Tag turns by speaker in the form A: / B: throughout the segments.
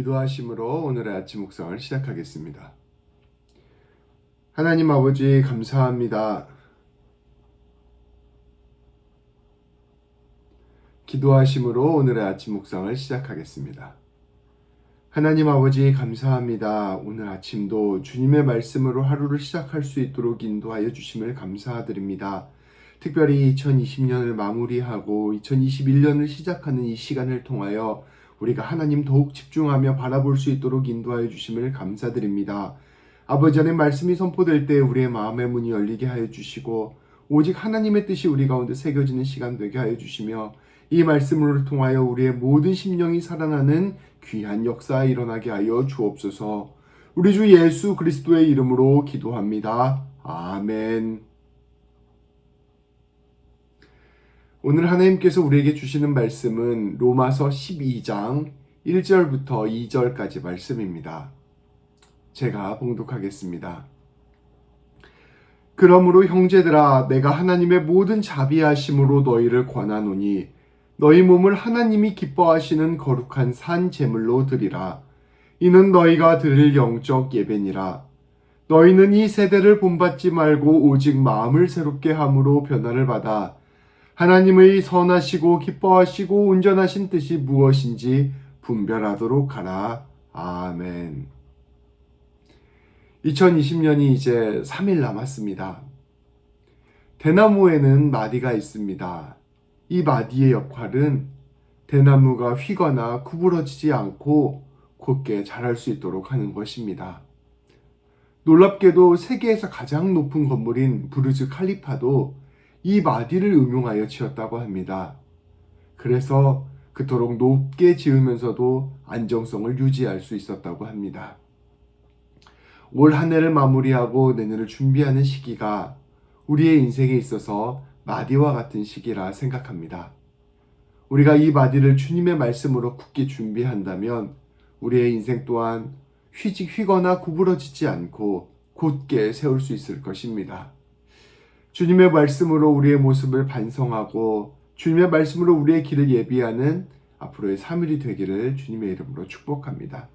A: 기도하심으로 오늘의 아침 묵상을 시작하겠습니다. 하나님 아버지 감사합니다. 기도하심으로 오늘의 아침 묵상을 시작하겠습니다. 하나님 아버지 감사합니다. 오늘 아침도 주님의 말씀으로 하루를 시작할 수 있도록 인도하여 주심을 감사드립니다. 특별히 2020년을 마무리하고 2021년을 시작하는 이 시간을 통하여 우리가 하나님 더욱 집중하며 바라볼 수 있도록 인도하여 주심을 감사드립니다. 아버지 하나님 말씀이 선포될 때 우리의 마음의 문이 열리게 하여 주시고 오직 하나님의 뜻이 우리 가운데 새겨지는 시간 되게 하여 주시며 이 말씀을 통하여 우리의 모든 심령이 살아나는 귀한 역사 일어나게 하여 주옵소서. 우리 주 예수 그리스도의 이름으로 기도합니다. 아멘. 오늘 하나님께서 우리에게 주시는 말씀은 로마서 12장 1절부터 2절까지 말씀입니다. 제가 봉독하겠습니다. 그러므로 형제들아 내가 하나님의 모든 자비하심으로 너희를 권하노니 너희 몸을 하나님이 기뻐하시는 거룩한 산 제물로 드리라. 이는 너희가 드릴 영적 예배니라. 너희는 이 세대를 본받지 말고 오직 마음을 새롭게 함으로 변화를 받아 하나님의 선하시고 기뻐하시고 온전하신 뜻이 무엇인지 분별하도록 하라. 아멘. 2020년이 이제 3일 남았습니다. 대나무에는 마디가 있습니다. 이 마디의 역할은 대나무가 휘거나 구부러지지 않고 곧게 자랄 수 있도록 하는 것입니다. 놀랍게도 세계에서 가장 높은 건물인 부르즈 칼리파도 이 마디를 응용하여 지었다고 합니다. 그래서 그토록 높게 지으면서도 안정성을 유지할 수 있었다고 합니다. 올 한 해를 마무리하고 내년을 준비하는 시기가 우리의 인생에 있어서 마디와 같은 시기라 생각합니다. 우리가 이 마디를 주님의 말씀으로 굳게 준비한다면 우리의 인생 또한 휘거나 구부러지지 않고 곧게 세울 수 있을 것입니다. 주님의 말씀으로 우리의 모습을 반성하고 주님의 말씀으로 우리의 길을 예비하는 앞으로의 3일이 되기를 주님의 이름으로 축복합니다.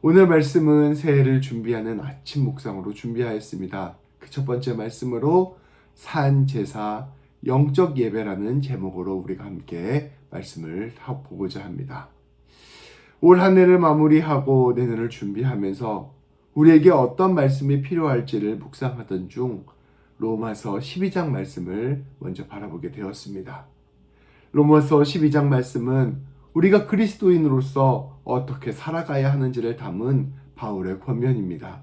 A: 오늘 말씀은 새해를 준비하는 아침 묵상으로 준비하였습니다. 그 첫 번째 말씀으로 산제사 영적 예배라는 제목으로 우리가 함께 말씀을 보고자 합니다. 올 한 해를 마무리하고 내년을 준비하면서 우리에게 어떤 말씀이 필요할지를 묵상하던 중 로마서 12장 말씀을 먼저 바라보게 되었습니다. 로마서 12장 말씀은 우리가 그리스도인으로서 어떻게 살아가야 하는지를 담은 바울의 권면입니다.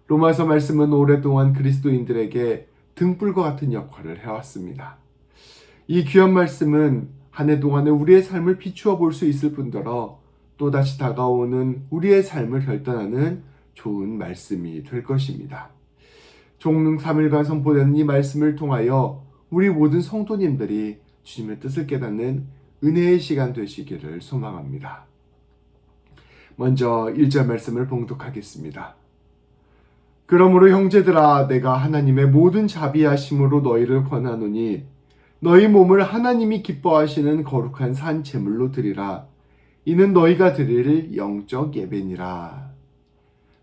A: 로마서 말씀은 오랫동안 그리스도인들에게 등불과 같은 역할을 해왔습니다. 이 귀한 말씀은 한 해 동안의 우리의 삶을 비추어 볼 수 있을 뿐더러 또다시 다가오는 우리의 삶을 결단하는 좋은 말씀이 될 것입니다. 총 3일간 선포되는 이 말씀을 통하여 우리 모든 성도님들이 주님의 뜻을 깨닫는 은혜의 시간 되시기를 소망합니다. 먼저 1절 말씀을 봉독하겠습니다. 그러므로 형제들아 내가 하나님의 모든 자비하심으로 너희를 권하노니 너희 몸을 하나님이 기뻐하시는 거룩한 산 제물로 드리라. 이는 너희가 드릴 영적 예배니라.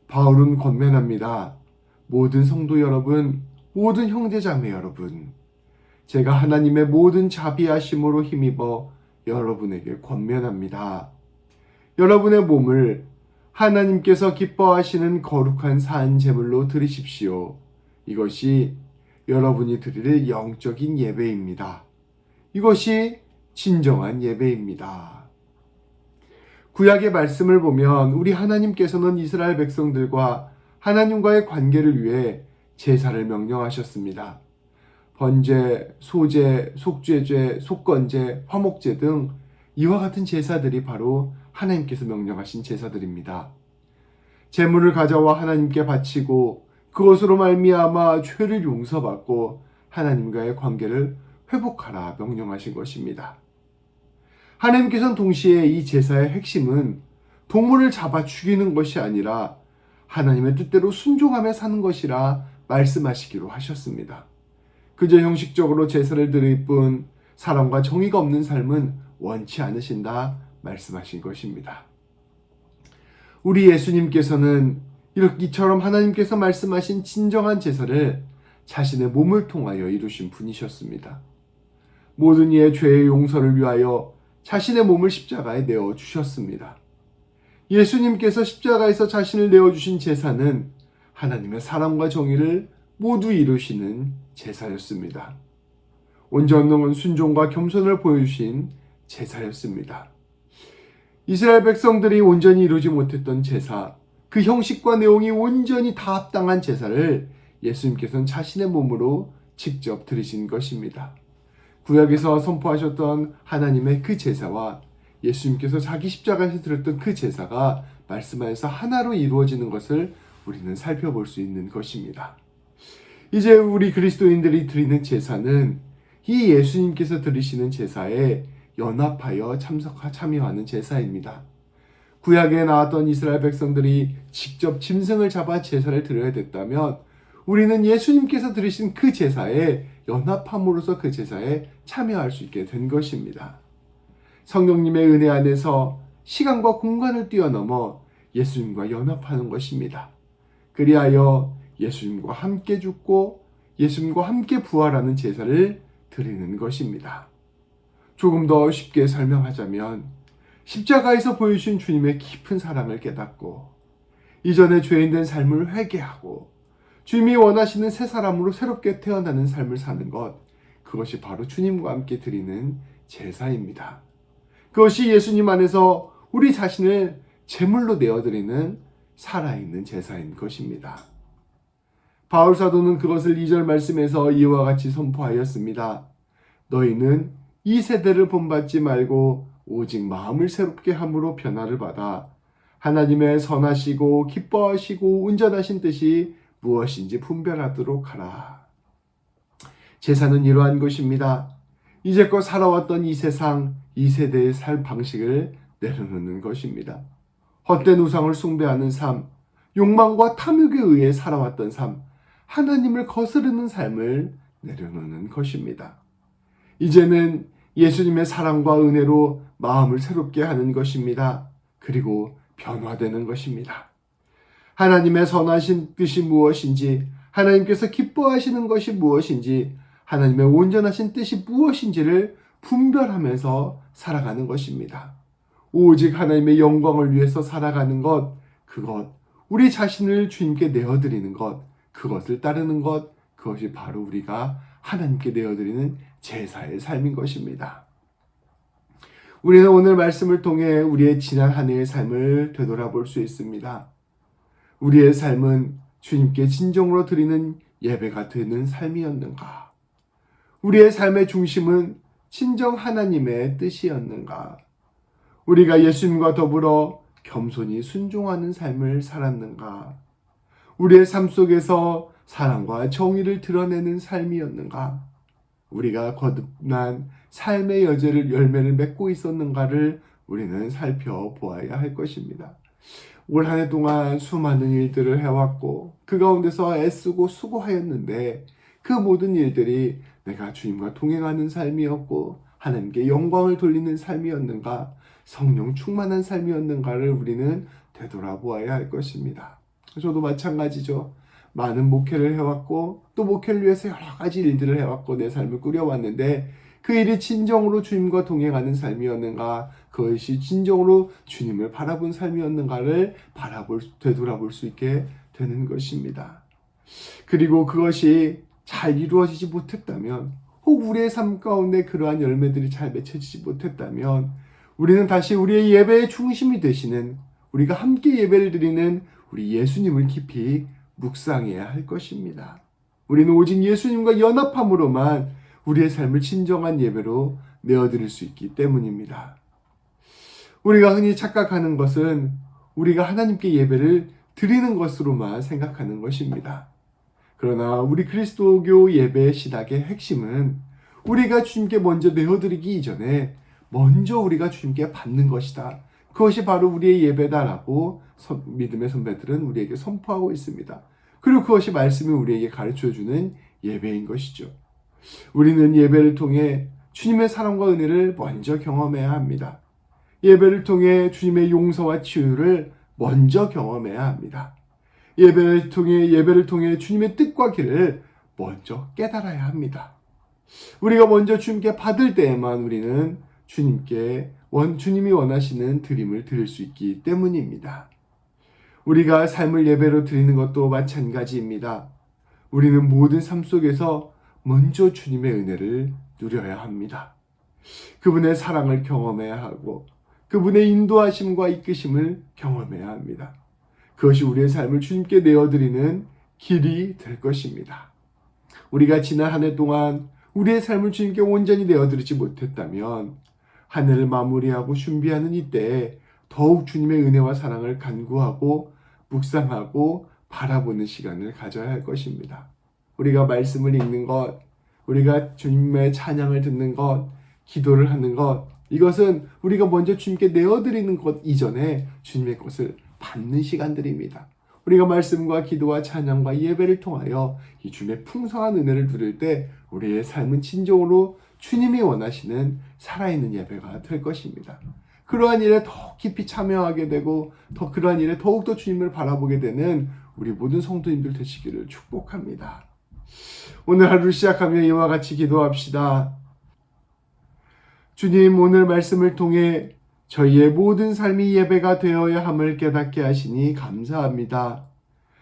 A: 바울은 권면합니다. 모든 성도 여러분, 모든 형제자매 여러분, 제가 하나님의 모든 자비하심으로 힘입어 여러분에게 권면합니다. 여러분의 몸을 하나님께서 기뻐하시는 거룩한 산 제물로 드리십시오. 이것이 여러분이 드릴 영적인 예배입니다. 이것이 진정한 예배입니다. 구약의 말씀을 보면 우리 하나님께서는 이스라엘 백성들과 하나님과의 관계를 위해 제사를 명령하셨습니다. 번제, 소제, 속죄제, 속건제, 화목제 등 이와 같은 제사들이 바로 하나님께서 명령하신 제사들입니다. 제물을 가져와 하나님께 바치고 그것으로 말미암아 죄를 용서받고 하나님과의 관계를 회복하라 명령하신 것입니다. 하나님께서는 동시에 이 제사의 핵심은 동물을 잡아 죽이는 것이 아니라 하나님의 뜻대로 순종하며 사는 것이라 말씀하시기로 하셨습니다. 그저 형식적으로 제사를 드릴 뿐 사랑과 정의가 없는 삶은 원치 않으신다 말씀하신 것입니다. 우리 예수님께서는 이처럼 하나님께서 말씀하신 진정한 제사를 자신의 몸을 통하여 이루신 분이셨습니다. 모든 이의 죄의 용서를 위하여 자신의 몸을 십자가에 내어 주셨습니다. 예수님께서 십자가에서 자신을 내어주신 제사는 하나님의 사랑과 정의를 모두 이루시는 제사였습니다. 온전한 순종과 겸손을 보여주신 제사였습니다. 이스라엘 백성들이 온전히 이루지 못했던 제사, 그 형식과 내용이 온전히 다 합당한 제사를 예수님께서는 자신의 몸으로 직접 드리신 것입니다. 구약에서 선포하셨던 하나님의 그 제사와 예수님께서 자기 십자가에서 드렸던 그 제사가 말씀하여서 하나로 이루어지는 것을 우리는 살펴볼 수 있는 것입니다. 이제 우리 그리스도인들이 드리는 제사는 이 예수님께서 드리시는 제사에 연합하여 참여하는 제사입니다. 구약에 나왔던 이스라엘 백성들이 직접 짐승을 잡아 제사를 드려야 됐다면 우리는 예수님께서 드리신 그 제사에 연합함으로써 그 제사에 참여할 수 있게 된 것입니다. 성령님의 은혜 안에서 시간과 공간을 뛰어넘어 예수님과 연합하는 것입니다. 그리하여 예수님과 함께 죽고 예수님과 함께 부활하는 제사를 드리는 것입니다. 조금 더 쉽게 설명하자면 십자가에서 보여주신 주님의 깊은 사랑을 깨닫고 이전의 죄인된 삶을 회개하고 주님이 원하시는 새 사람으로 새롭게 태어나는 삶을 사는 것, 그것이 바로 주님과 함께 드리는 제사입니다. 그것이 예수님 안에서 우리 자신을 제물로 내어드리는 살아있는 제사인 것입니다. 바울 사도는 그것을 2절 말씀에서 이와 같이 선포하였습니다. 너희는 이 세대를 본받지 말고 오직 마음을 새롭게 함으로 변화를 받아 하나님의 선하시고 기뻐하시고 온전하신 뜻이 무엇인지 분별하도록 하라. 제사는 이러한 것입니다. 이제껏 살아왔던 이 세상, 이 세대의 삶 방식을 내려놓는 것입니다. 헛된 우상을 숭배하는 삶, 욕망과 탐욕에 의해 살아왔던 삶, 하나님을 거스르는 삶을 내려놓는 것입니다. 이제는 예수님의 사랑과 은혜로 마음을 새롭게 하는 것입니다. 그리고 변화되는 것입니다. 하나님의 선하신 뜻이 무엇인지, 하나님께서 기뻐하시는 것이 무엇인지, 하나님의 온전하신 뜻이 무엇인지를 분별하면서 살아가는 것입니다. 오직 하나님의 영광을 위해서 살아가는 것, 그것, 우리 자신을 주님께 내어드리는 것, 그것을 따르는 것, 그것이 바로 우리가 하나님께 내어드리는 제사의 삶인 것입니다. 우리는 오늘 말씀을 통해 우리의 지난 한 해의 삶을 되돌아볼 수 있습니다. 우리의 삶은 주님께 진정으로 드리는 예배가 되는 삶이었는가? 우리의 삶의 중심은 진정 하나님의 뜻이었는가? 우리가 예수님과 더불어 겸손히 순종하는 삶을 살았는가? 우리의 삶 속에서 사랑과 정의를 드러내는 삶이었는가? 우리가 거듭난 삶의 열매를 맺고 있었는가를 우리는 살펴보아야 할 것입니다. 올 한 해 동안 수많은 일들을 해왔고 그 가운데서 애쓰고 수고하였는데 그 모든 일들이 내가 주님과 동행하는 삶이었고 하나님께 영광을 돌리는 삶이었는가, 성령 충만한 삶이었는가를 우리는 되돌아보아야 할 것입니다. 저도 마찬가지죠. 많은 목회를 해왔고 또 목회를 위해서 여러 가지 일들을 해왔고 내 삶을 꾸려왔는데 그 일이 진정으로 주님과 동행하는 삶이었는가, 그것이 진정으로 주님을 바라본 삶이었는가를 되돌아볼 수 있게 되는 것입니다. 그리고 그것이 잘 이루어지지 못했다면, 혹 우리의 삶 가운데 그러한 열매들이 잘 맺혀지지 못했다면 우리는 다시 우리의 예배의 중심이 되시는, 우리가 함께 예배를 드리는 우리 예수님을 깊이 묵상해야 할 것입니다. 우리는 오직 예수님과 연합함으로만 우리의 삶을 진정한 예배로 내어드릴 수 있기 때문입니다. 우리가 흔히 착각하는 것은 우리가 하나님께 예배를 드리는 것으로만 생각하는 것입니다. 그러나 우리 그리스도교 예배의 신학의 핵심은 우리가 주님께 먼저 내어드리기 이전에 먼저 우리가 주님께 받는 것이다. 그것이 바로 우리의 예배다라고 믿음의 선배들은 우리에게 선포하고 있습니다. 그리고 그것이 말씀이 우리에게 가르쳐주는 예배인 것이죠. 우리는 예배를 통해 주님의 사랑과 은혜를 먼저 경험해야 합니다. 예배를 통해 주님의 용서와 치유를 먼저 경험해야 합니다. 예배를 통해 주님의 뜻과 길을 먼저 깨달아야 합니다. 우리가 먼저 주님께 받을 때에만 우리는 주님이 원하시는 드림을 드릴 수 있기 때문입니다. 우리가 삶을 예배로 드리는 것도 마찬가지입니다. 우리는 모든 삶 속에서 먼저 주님의 은혜를 누려야 합니다. 그분의 사랑을 경험해야 하고 그분의 인도하심과 이끄심을 경험해야 합니다. 그것이 우리의 삶을 주님께 내어드리는 길이 될 것입니다. 우리가 지난 한 해 동안 우리의 삶을 주님께 온전히 내어드리지 못했다면 한 해를 마무리하고 준비하는 이때에 더욱 주님의 은혜와 사랑을 간구하고 묵상하고 바라보는 시간을 가져야 할 것입니다. 우리가 말씀을 읽는 것, 우리가 주님의 찬양을 듣는 것, 기도를 하는 것, 이것은 우리가 먼저 주님께 내어드리는 것 이전에 주님의 것을 받는 시간들입니다. 우리가 말씀과 기도와 찬양과 예배를 통하여 이 주님의 풍성한 은혜를 누릴 때 우리의 삶은 진정으로 주님이 원하시는 살아있는 예배가 될 것입니다. 그러한 일에 더 깊이 참여하게 되고 그러한 일에 더욱더 주님을 바라보게 되는 우리 모든 성도님들 되시기를 축복합니다. 오늘 하루를 시작하며 이와 같이 기도합시다. 주님, 오늘 말씀을 통해 저희의 모든 삶이 예배가 되어야 함을 깨닫게 하시니 감사합니다.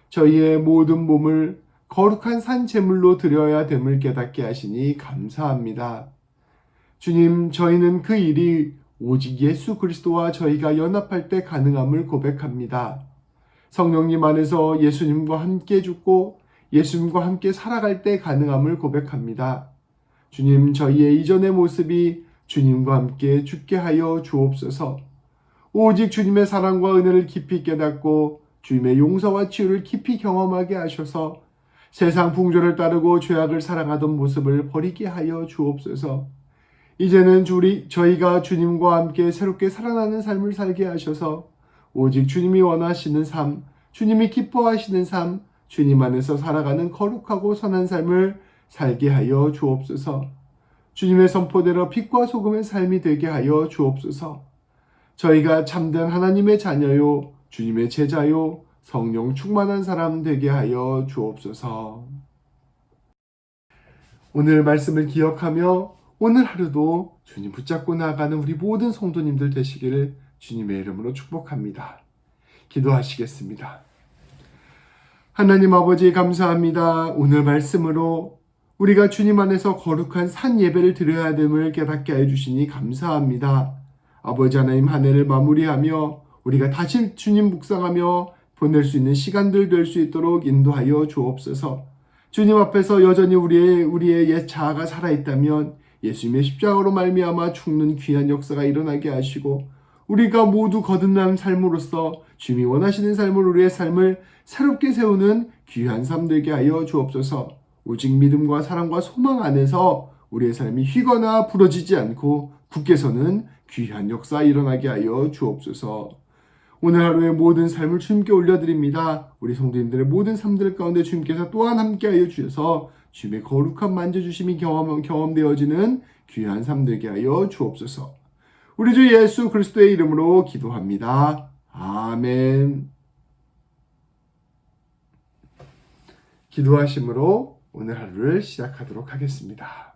A: 저희의 모든 몸을 거룩한 산 제물로 드려야 됨을 깨닫게 하시니 감사합니다. 주님, 저희는 그 일이 오직 예수 그리스도와 저희가 연합할 때 가능함을 고백합니다. 성령님 안에서 예수님과 함께 죽고 예수님과 함께 살아갈 때 가능함을 고백합니다. 주님, 저희의 이전의 모습이 주님과 함께 죽게 하여 주옵소서. 오직 주님의 사랑과 은혜를 깊이 깨닫고 주님의 용서와 치유를 깊이 경험하게 하셔서 세상 풍조를 따르고 죄악을 사랑하던 모습을 버리게 하여 주옵소서. 이제는 저희가 주님과 함께 새롭게 살아나는 삶을 살게 하셔서 오직 주님이 원하시는 삶, 주님이 기뻐하시는 삶, 주님 안에서 살아가는 거룩하고 선한 삶을 살게 하여 주옵소서. 주님의 선포대로 빛과 소금의 삶이 되게 하여 주옵소서. 저희가 참된 하나님의 자녀요, 주님의 제자요, 성령 충만한 사람 되게 하여 주옵소서. 오늘 말씀을 기억하며 오늘 하루도 주님 붙잡고 나아가는 우리 모든 성도님들 되시기를 주님의 이름으로 축복합니다. 기도하시겠습니다. 하나님 아버지 감사합니다. 오늘 말씀으로 우리가 주님 안에서 거룩한 산 예배를 드려야 됨을 깨닫게 해주시니 감사합니다. 아버지 하나님, 한 해를 마무리하며 우리가 다시 주님 묵상하며 보낼 수 있는 시간들 될 수 있도록 인도하여 주옵소서. 주님 앞에서 여전히 우리의 옛 자아가 살아있다면 예수님의 십자가로 말미암아 죽는 귀한 역사가 일어나게 하시고 우리가 모두 거듭난 삶으로서 주님이 원하시는 삶을 우리의 삶을 새롭게 세우는 귀한 삶 되게 하여 주옵소서. 오직 믿음과 사랑과 소망 안에서 우리의 삶이 휘거나 부러지지 않고 굳게 서는 귀한 역사 일어나게 하여 주옵소서. 오늘 하루의 모든 삶을 주님께 올려드립니다. 우리 성도님들의 모든 삶들 가운데 주님께서 또한 함께하여 주셔서 주님의 거룩한 만져주심이 경험되어지는 귀한 삶 되게 하여 주옵소서. 우리 주 예수 그리스도의 이름으로 기도합니다. 아멘. 기도하심으로 오늘 하루를 시작하도록 하겠습니다.